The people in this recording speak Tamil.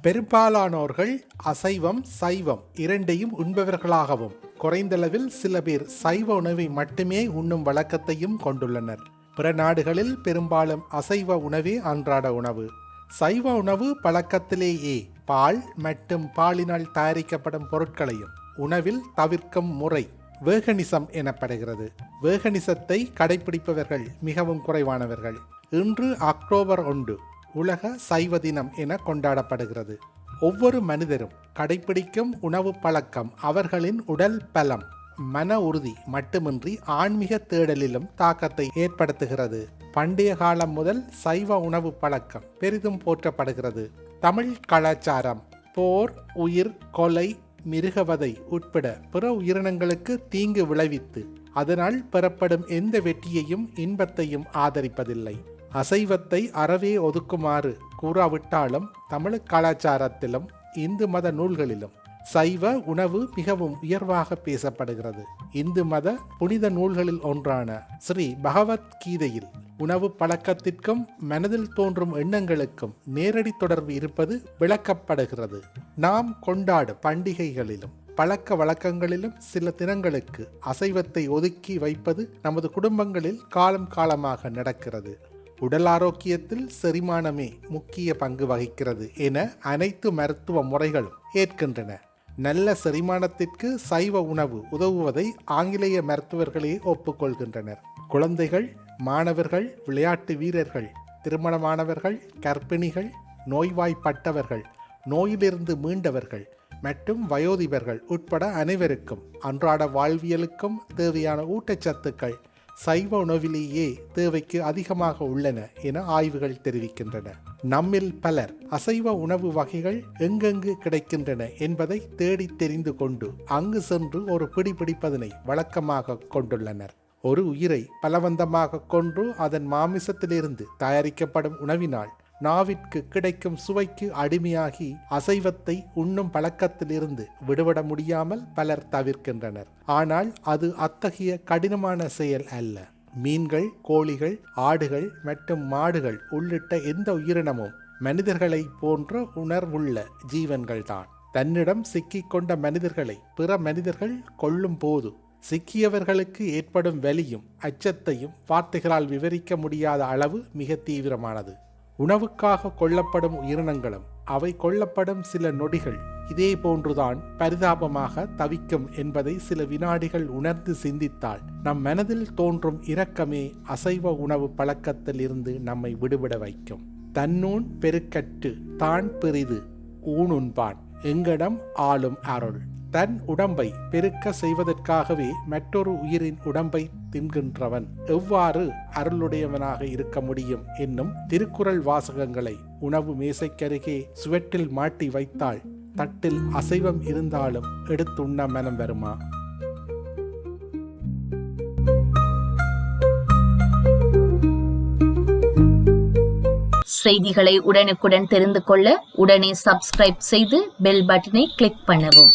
பெரும்பாலானோர்கள் அசைவம் சைவம் இரண்டையும் உண்பவர்களாகவும் குறைந்தளவில் சில பேர் சைவ உணவை மட்டுமே உண்ணும் வழக்கத்தையும் கொண்டுள்ளனர். பிற நாடுகளில் பெரும்பாலும் அசைவ உணவே அன்றாட உணவு. சைவ உணவு பழக்கத்திலேயே பால் மற்றும் பாலினால் தயாரிக்கப்படும் பொருட்களையும் உணவில் தவிர்க்கும் முறை வேகனிசம் எனப்படுகிறது. வேகனிசத்தை கடைபிடிப்பவர்கள் மிகவும் குறைவானவர்கள். இன்று அக்டோபர் 1 உலக சைவ தினம் என கொண்டாடப்படுகிறது. ஒவ்வொரு மனிதரும் கடைபிடிக்கும் உணவு பழக்கம் அவர்களின் உடல் பலம், மன உறுதி மட்டுமின்றி ஆன்மீக தேடலிலும் தாக்கத்தை ஏற்படுத்துகிறது. பண்டைய காலம் முதல் சைவ உணவு பழக்கம் பெரிதும் போற்றப்படுகிறது. தமிழ் கலாச்சாரம் போர், உயிர் கொலை, மிருகவதை உட்பட பிற உயிரினங்களுக்கு தீங்கு விளைவித்து அதனால் பெறப்படும் எந்த வெற்றியையும் இன்பத்தையும் ஆதரிப்பதில்லை. அசைவத்தை அறவே ஒதுக்குமாறு கூறாவிட்டாலும் தமிழ் கலாச்சாரத்திலும் இந்து மத நூல்களிலும் சைவ உணவு மிகவும் உயர்வாக பேசப்படுகிறது. இந்து மத புனித நூல்களில் ஒன்றான ஸ்ரீ பகவத்கீதையில் உணவு பழக்கத்திற்கும் மனதில் தோன்றும் எண்ணங்களுக்கும் நேரடி தொடர்பு இருப்பது விளக்கப்படுகிறது. நாம் கொண்டாடும் பண்டிகைகளிலும் பழக்க வழக்கங்களிலும் சில தினங்களுக்கு அசைவத்தை ஒதுக்கி வைப்பது நமது குடும்பங்களில் காலம் காலமாக நடக்கிறது. உடல் ஆரோக்கியத்தில் செரிமானமே முக்கிய பங்கு வகிக்கிறது என அனைத்து மருத்துவ முறைகளும் ஏற்கின்றன. நல்ல செரிமானத்திற்கு சைவ உணவு உதவுவதை ஆங்கிலேய மருத்துவர்களே ஒப்புக்கொள்கின்றனர். குழந்தைகள், மாணவர்கள், விளையாட்டு வீரர்கள், திருமணமானவர்கள், கர்ப்பிணிகள், நோய்வாய்ப்பட்டவர்கள், நோயிலிருந்து மீண்டவர்கள் மற்றும் வயோதிபர்கள் உட்பட அனைவருக்கும் அன்றாட வாழ்வியலுக்கும் தேவையான ஊட்டச்சத்துக்கள் சைவ உணவிலேயே தேவைக்கு அதிகமாக உள்ளன என ஆய்வுகள் தெரிவிக்கின்றன. நம்மில் பலர் அசைவ உணவு வகைகள் எங்கெங்கு கிடைக்கின்றன என்பதை தேடி தெரிந்து கொண்டு அங்கு சென்று ஒரு பிடி பிடிப்பதனை வழக்கமாக கொண்டுள்ளனர். ஒரு உயிரை பலவந்தமாக கொன்று அதன் மாமிசத்திலிருந்து தயாரிக்கப்படும் உணவினால் நாவிற்கு கிடைக்கும் சுவைக்கு அடிமையாகி அசைவத்தை உண்ணும் பழக்கத்திலிருந்து விடுபட முடியாமல் பலர் தவிர்க்கின்றனர். ஆனால் அது அத்தகைய கடினமான செயல் அல்ல. மீன்கள், கோழிகள், ஆடுகள் மற்றும் மாடுகள் உள்ளிட்ட எந்த உயிரினமும் மனிதர்களை போன்ற உணர்வுள்ள ஜீவன்கள்தான். தன்னிடம் சிக்கிக்கொண்ட மனிதர்களை பிற மனிதர்கள் கொல்லும் போது சிக்கியவர்களுக்கு ஏற்படும் வலியும் அச்சத்தையும் வார்த்தைகளால் விவரிக்க முடியாத அளவு மிக தீவிரமானது. உணவுக்காக கொல்லப்படும் உயிரினங்களும் அவை கொல்லப்படும் சில நொடிகள் இதே போன்றுதான் பரிதாபமாக தவிக்கும் என்பதை சில வினாடிகள் உணர்ந்து சிந்தித்தால் நம் மனதில் தோன்றும் இரக்கமே அசைவ உணவு பழக்கத்தில் இருந்து நம்மை விடுபட வைக்கும். தன்னூன் பெருக்கற்று தான் பெரிது ஊனுண்பான் எங்கடம் ஆளும் அருள். தன் உடம்பை பெருக்க செய்வதற்காகவே மற்றொரு உயிரின் உடம்பை தின்கின்றவன் எவ்வாறு அருளுடையவனாக இருக்க முடியும் என்னும் திருக்குறள் வாசகங்களை உணவு மேசைக்கருகே சுவற்றில் மாட்டி வைத்தால் தட்டில் அசைவம் இருந்தாலும் எடுத்துண்ண மனம் வருமா? செய்திகளை உடனுக்குடன் தெரிந்து கொள்ள உடனே சப்ஸ்கிரைப் செய்து பெல் பட்டனை கிளிக் பண்ணவும்.